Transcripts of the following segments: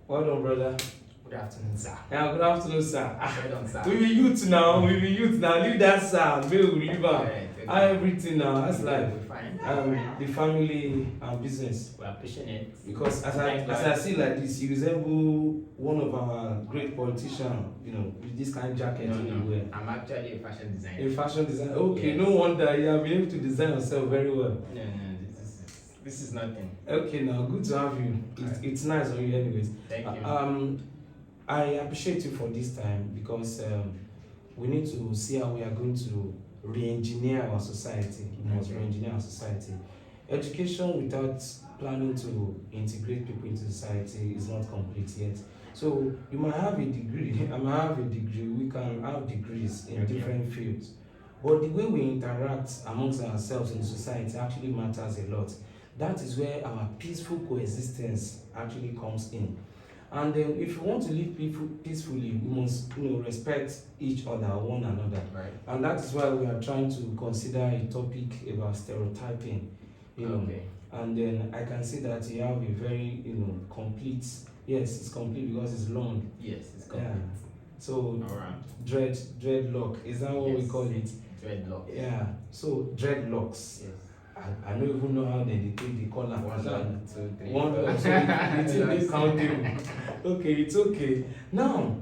Well done, brother. Good afternoon, sir. Yeah, good afternoon, sir. Well done, sir. We be youth now. Leave that, sir. We will leave out. How everything now? That's life. We're fine. The family and business. We are pushing it. Because as I see like this, you resemble one of our great politicians. You know, with this kind of jacket you wear. I'm actually a fashion designer. A fashion designer. Okay, yes. No wonder you have been able to design yourself very well. No, this is nothing. Okay, now good to have you. It's nice on you, anyways. Thank you. I appreciate you for this time because we need to see how we are going to re-engineer our society. We must re-engineer our society. Education without planning to integrate people into society is not complete yet. So you might have a degree, I might have a degree, we can have degrees in different fields. But the way we interact amongst ourselves in society actually matters a lot. That is where our peaceful coexistence actually comes in. And if you want to live peacefully, we must respect each other, one another. Right. And that is why we are trying to consider a topic about stereotyping. Okay. And then I can see that you have a very complete. Yes, it's complete because it's long. Yes, it's complete. Yeah. So right. dreadlock, is that what we call it? Dreadlocks. Yeah. So dreadlocks. Yes. I don't even know how they take the color. 1, 2, 3. 1, so it's countable. Okay, it's okay. Now,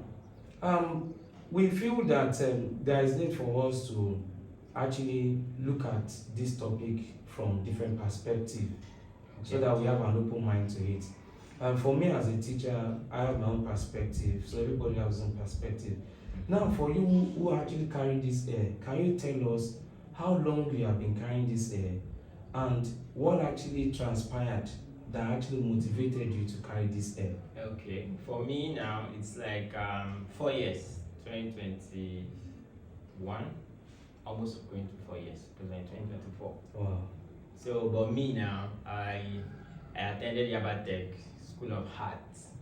we feel that there is need for us to actually look at this topic from different perspectives, so that we have an open mind to it. And for me as a teacher, I have my own perspective, so everybody has his own perspective. Now, for you who actually carry this air, can you tell us how long you have been carrying this air? And what actually transpired that actually motivated you to carry this air? Okay, for me now, it's like 4 years, 2021, almost going to 4 years, because I'm 2024. Wow. So, but me now, I attended Yaba Tech School of Arts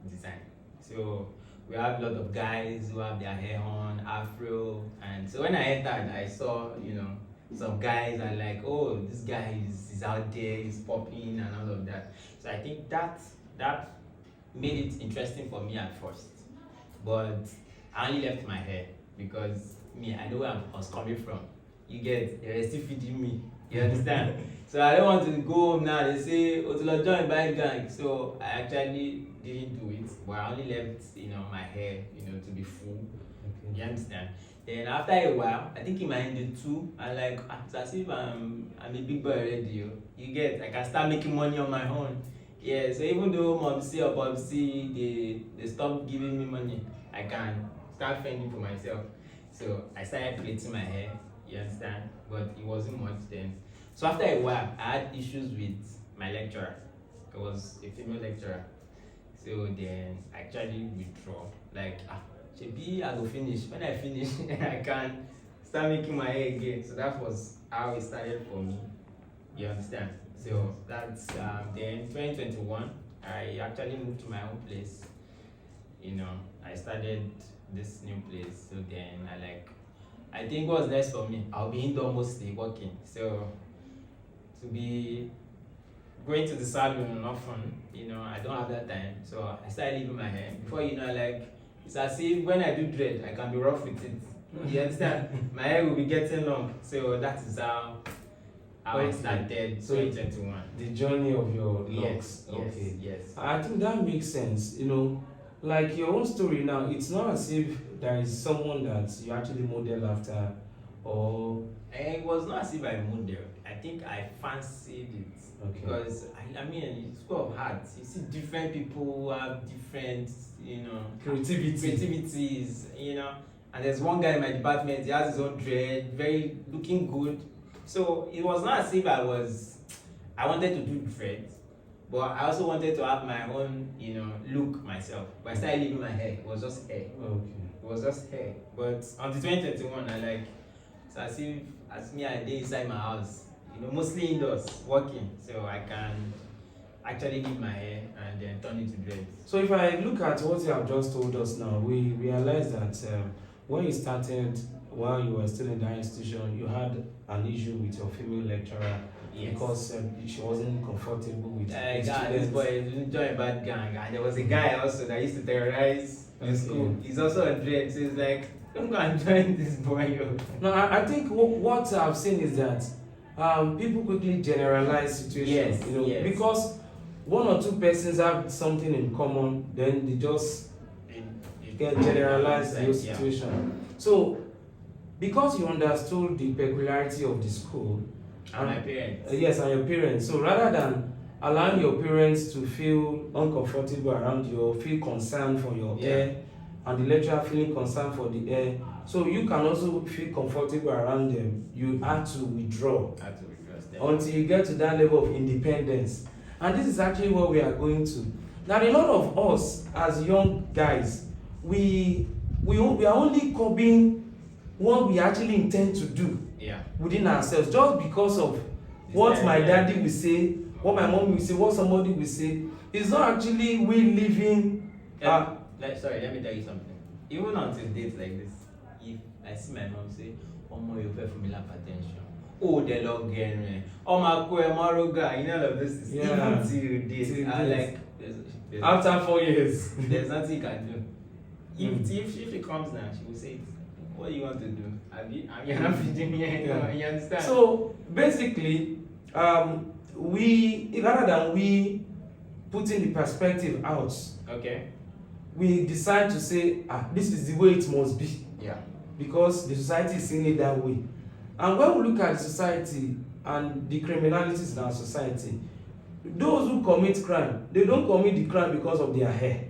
Design. So, we have a lot of guys who have their hair on, afro, and so when I entered, I saw, some guys are like, oh, this guy is out there, he's popping and all of that. So I think that made it interesting for me at first. But I only left my hair because I know where I was coming from. You get, they were still feeding me. You understand? So I don't want to go home now. They say, oh, to join by gang. So I actually didn't do it, but I only left, my hair, to be full. Okay. You understand? Then after a while, I think in my ND2, I like, it's as if I'm a big boy already. You get, I can start making money on my own. Yeah, so even though Momsi or Popsi, they stop giving me money, I can start fending for myself. So I started creating my hair, you understand? But it wasn't much then. So after a while, I had issues with my lecturer. It was a female lecturer. So then I actually withdraw. Like, maybe I will finish. When I finish, I can start making my hair again. So that was how it started for me. You understand? So that's then 2021. I actually moved to my own place. I started this new place. So then I think what's next for me? I'll be indoor mostly working. So to be going to the salon often, I don't have that time. So I started leaving my hair. Before it's as if when I do dread, I can be rough with it. You understand? My hair will be getting long. So that is how I started 2021. The journey of your locks. Yes. I think that makes sense. Like your own story now, it's not as if there is someone that you actually model after, or... It was not as if I modeled. I think I fancied it. Okay. Because, in School of Arts, you see different people who have different, creativities, and there's one guy in my department, he has his own dread, very looking good. So it was not as if I wanted to do dread, but I also wanted to have my own, look myself. But I started leaving my hair. It was just hair. Okay. It was just hair. But on the 2021, it's as if I did inside my house, mostly indoors, working. So I can actually leave my hair and then turn it to dreads. So if I look at what you have just told us now, we realize that when you started, while you were still in that institution, you had an issue with your female lecturer, Yes. because she wasn't comfortable with the God, this students. boy is joined a bad gang, and there was a guy also that used to terrorize the school. He's also a dread, so it's like, don't go and join this boy. Yo. No, I think what I've seen is that people quickly generalize situations, Yes, yes. because one or two persons have something in common, then they just can generalize the Yeah. situation. So, because you understood the peculiarity of the school, And my parents. yes, and your parents, so rather than allowing your parents to feel uncomfortable around you or feel concerned for your hair, and the lecturer feeling concerned for the hair, so you can also feel comfortable around them, you had to withdraw until you get to that level of independence. And this is actually what we are going to. Now, a lot of us as young guys, we are only copying what we actually intend to do within ourselves, just because of what my daddy will say, what my mom will say, what somebody will say. It's not actually we living. Sorry, let me tell you something. Even until dates like this, if I see my mom say, "Omo, you pay for me hypertension." Oh, the log again. Oh my God, Maroga, you know all of this. Even till dates, I'm like, there's after 4 years, there's nothing you can do. If she comes now, she will say, "What do you want to do? You're not feeding me anymore." You understand? So basically, we rather than we putting the perspective out, we decide to say, this is the way it must be. Because the society is seeing it that way. And when we look at the society and the criminalities in our society, those who commit crime, they don't commit the crime because of their hair.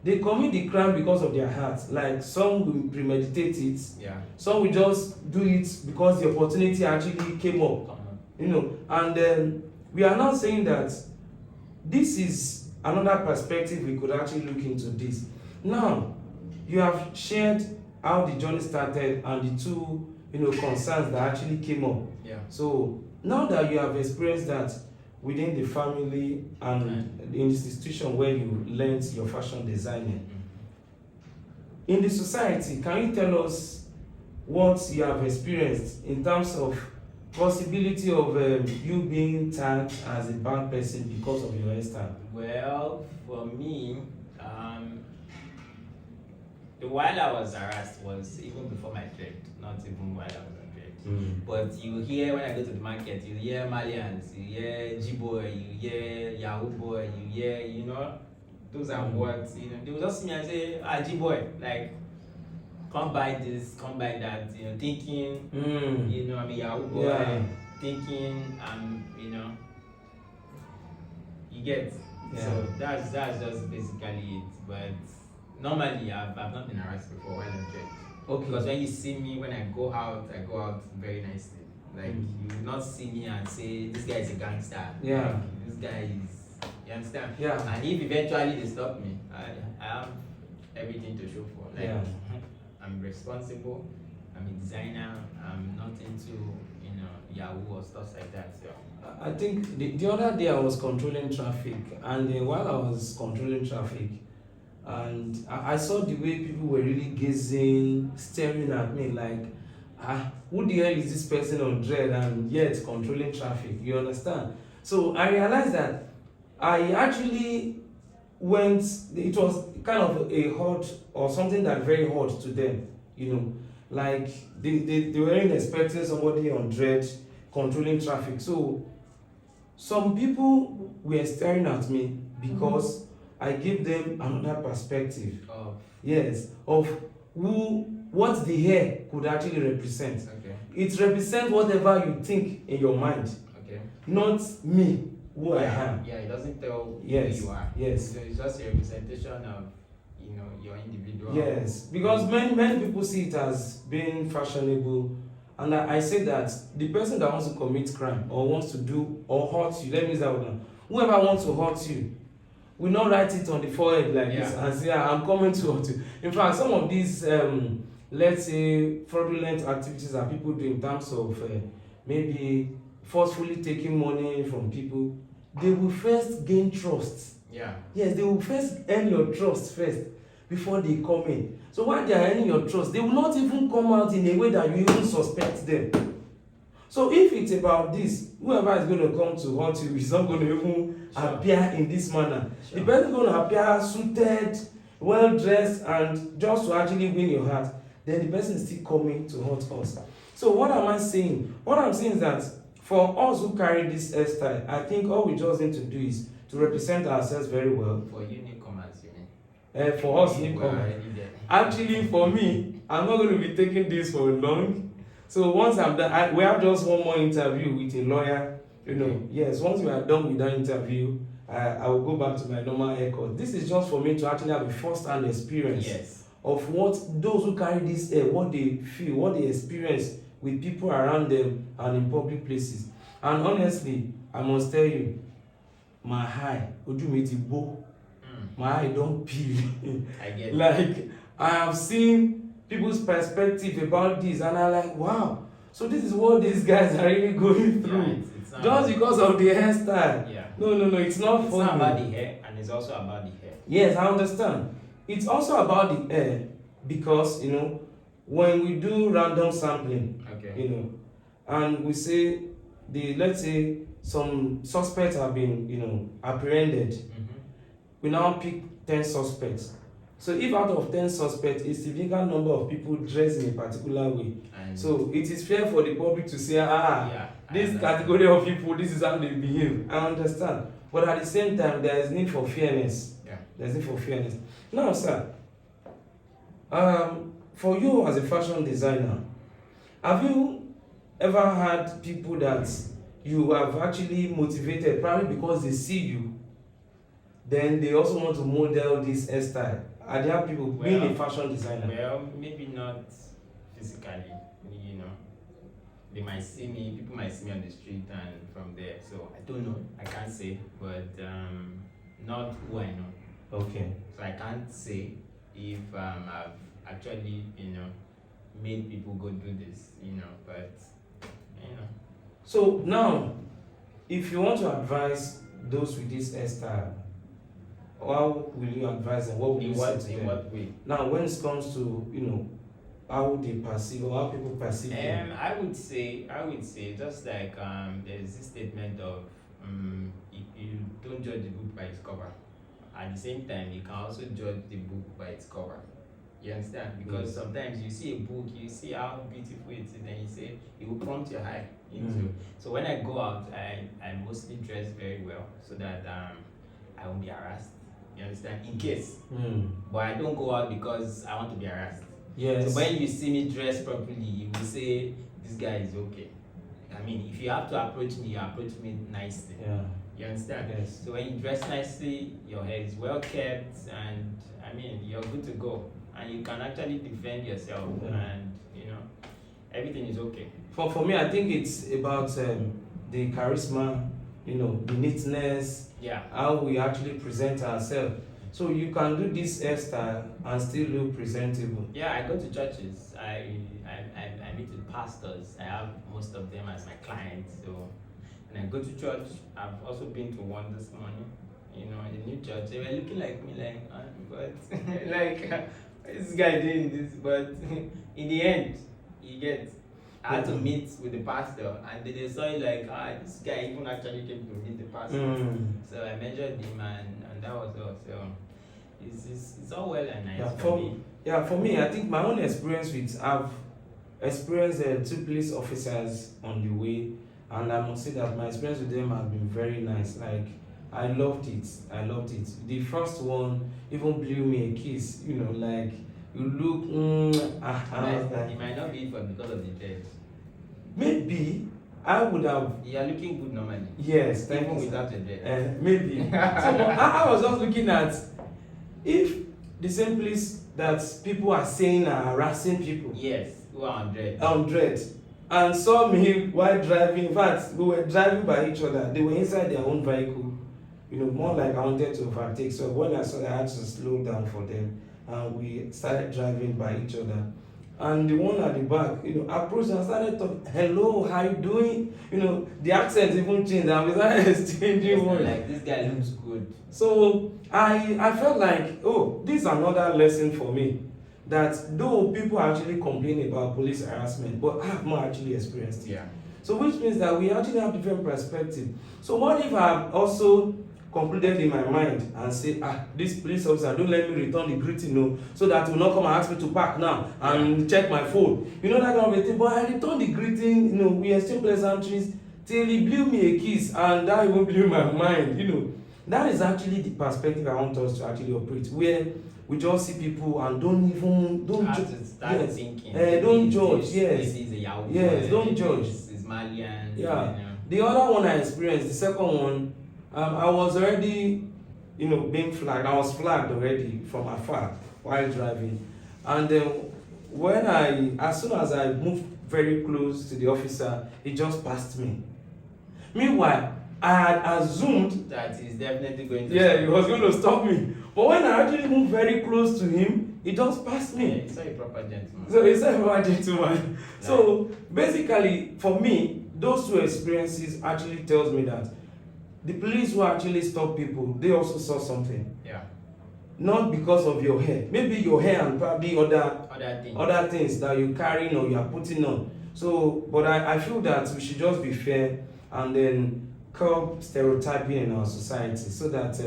They commit the crime because of their heart. Like some will premeditate it, some will just do it because the opportunity actually came up. And then we are now saying that this is another perspective we could actually look into this. Now, you have shared how the journey started and the two concerns that actually came up. So now that you have experienced that within the family and in the institution where you learned your fashion designing, in the society, can you tell us what you have experienced in terms of possibility of you being tagged as a bad person because of your hairstyle? Well, for me, while I was harassed was even before my trade, not even while I was on trade. But you hear when I go to the market, you hear Malians, you hear G-boy, you hear Yahoo boy, you hear, those are words, they will just see me and say, G-boy, like, come buy this, come buy that, thinking, I'm a Yahoo boy, thinking, you get. So that's just basically it. But normally, I've not been harassed before while I'm trade. Because when you see me, when I go out very nicely. Like, you will not see me and say, this guy is a gangster. Like, this guy is, you understand? And if eventually they stop me, I have everything to show for. Like, I'm responsible, I'm a designer, I'm not into, Yahoo or stuff like that. So I think the other day I was controlling traffic, and while I was controlling traffic, and I saw the way people were really gazing, staring at me like, who the hell is this person on dread and yet controlling traffic? You understand? So I realized that I actually it was kind of a hot or something that very hot to them, like they weren't expecting somebody on dread controlling traffic. So some people were staring at me because I gave them another perspective. Of what the hair could actually represent. It represents whatever you think in your mind, not me, who I am. It doesn't tell who you are. So it's just a representation of your individual. Because many people see it as being fashionable, and I say that the person that wants to commit crime or wants to do or hurt you, let me use that one. Whoever wants to hurt you will not write it on the forehead like this and say, I'm coming to hurt you. In fact, some of these let's say fraudulent activities that people do in terms of maybe forcefully taking money from people, they will first gain trust. Yes, they will first earn your trust first before they come in. So while they are earning your trust, they will not even come out in a way that you even suspect them. So if it's about this, whoever is going to come to hurt you is not going to even appear in this manner. The person is going to appear suited, well dressed, and just to actually win your heart. Then the person is still coming to hurt us. So what am I saying? What I'm saying is that for us who carry this hairstyle, I think all we just need to do is to represent ourselves very well. For you newcomers, you mean? For us newcomers. Actually, for me, I'm not going to be taking this for long. So once I'm done, we have just one more interview with a lawyer. Yes, once we are done with that interview, I will go back to my normal haircut. This is just for me to actually have a first-hand experience of what those who carry this hair, what they feel, what they experience with people around them and in public places. And honestly, I must tell you, my eye, my eye don't peel. I get it. Like, I have seen people's perspective about this, and I'm like, wow, so this is what these guys are really going through. It's just because of the hairstyle. Yeah. No, it's not funny. It's not about the hair, and it's also about the hair. Yes, I understand. It's also about the hair because, when we do random sampling, and we say, let's say some suspects have been, apprehended, we now pick 10 suspects. So if out of 10 suspects, a significant number of people dress in a particular way, so it is fair for the public to say, this category of people, this is how they behave. I understand. But at the same time, there is need for fairness. Yeah. There's need for fairness. Now, sir, for you as a fashion designer, have you ever had people that you have actually motivated, probably because they see you, then they also want to model this hairstyle? Are there people being a fashion designer? Well, maybe not physically, They might see me, people might see me on the street and from there. So I don't know, I can't say, but not who I know. Okay. So I can't say if I've actually, made people go do this, but. So now, if you want to advise those with this hairstyle, how will you advise them? What will you say to them? In what way? Now, when it comes to, how they perceive or how people perceive them. I would say, just like there's this statement of if you don't judge the book by its cover. At the same time, you can also judge the book by its cover. You understand? Because sometimes you see a book, you see how beautiful it is, and you say it will prompt your eye into. So when I go out, I mostly dress very well so that I won't be harassed. You understand? In case. But I don't go out because I want to be harassed. Yes. So when you see me dressed properly, you will say this guy is okay. I mean, if you have to approach me, you approach me nicely. Yeah. You understand? Yes. So when you dress nicely, your hair is well kept, and you're good to go. And you can actually defend yourself, and everything is okay. For me, I think it's about the charisma, the neatness, how we actually present ourselves. So you can do this hairstyle and still look presentable. Yeah, I go to churches. I meet with pastors. I have most of them as my clients. So when I go to church, I've also been to one this morning. A new church. They were looking like me, but like this guy doing this. But in the end, I had to meet with the pastor, and they saw it like, this guy even actually came to meet the pastor. So I measured him, and that was all. So it's all well and nice for me. Yeah, for me, I think my own experience I've experienced two police officers on the way, and I must say that my experience with them has been very nice. Like, I loved it. The first one even blew me a kiss, like, you look, It might not be because of the dread. Maybe I would have. You are looking good normally. Yes, thank even you. Without the dread. Maybe. So I was just looking at if the same place that people are saying are harassing people. Yes, who are on dread. And saw me while driving. In fact, we were driving by each other. They were inside their own vehicle. More like I wanted to overtake. So when I saw that, I had to slow down for them. And we started driving by each other. And the one at the back, approached and started talking, hello, how you doing? The accent even changed and we started exchanging words. Like, this guy looks good. So I felt like, this is another lesson for me. That though people actually complain about police harassment, but I have not actually experienced it. Yeah. So which means that we actually have different perspective. So what if I have also concluded in my mind and say, this police officer, don't let me return the greeting, no, so that will not come and ask me to park now and check my phone. You know, that kind of a thing. But I returned the greeting, you know, we exchanged pleasantries till he blew me a kiss, and that even blew my mind, you know. That is actually the perspective I want us to actually operate, where we just see people and don't have to start thinking. Don't judge. Yes. This is a Yahoo. Yes. Don't judge. This is Malian. Yeah. You know. The other one I experienced, the second one, I was already, you know, being flagged. I was flagged already from afar while driving, and as soon as I moved very close to the officer, he just passed me. Meanwhile, I had assumed that he's definitely going to. Yeah, he was going to stop me. But when I actually moved very close to him, he just passed me. Yeah, he's not a proper gentleman. So he's not a proper gentleman. So basically, for me, those two experiences actually tells me that the police who actually stop people, they also saw something. Yeah. Not because of your hair. Maybe your hair and probably other things that you carrying or you are putting on. So, but I feel that we should just be fair and then curb stereotyping in our society, so that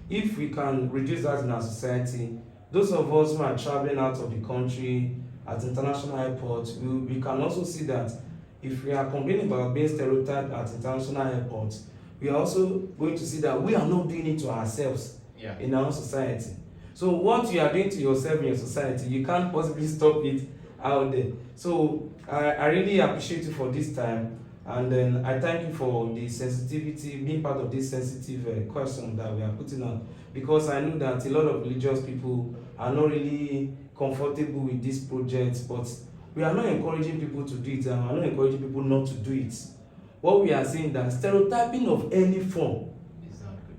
if we can reduce that in our society, those of us who are traveling out of the country at international airports, we can also see that if we are complaining about being stereotyped at international airports, we are also going to see that we are not doing it to ourselves in our society. So what you are doing to yourself in your society, you can't possibly stop it out there. So I really appreciate you for this time. And then I thank you for the sensitivity, being part of this sensitive question that we are putting on, because I know that a lot of religious people are not really comfortable with this project, but we are not encouraging people to do it, and we are not encouraging people not to do it. What we are saying that stereotyping of any form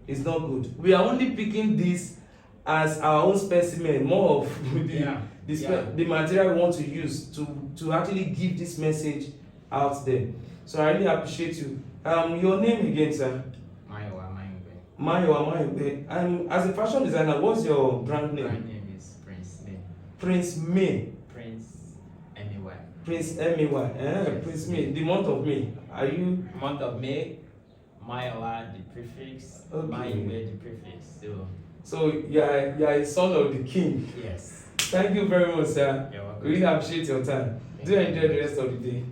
is not good. We are only picking this as our own specimen, more of the material we want to use to actually give this message out there. So I really appreciate you. Your name again, sir? Mayowa. And as a fashion designer, what's your brand name? Brand name is Prince May. Prince May. Prince M-A-Y. Prince M-A-Y. Yes. Prince May. The month of May. Are you? Month of May. Mayowa the prefix. Okay. Mayowa the prefix. So you are a son of the king. Yes. Thank you very much, sir. You're welcome. We really appreciate your time. Do enjoy the rest of the day.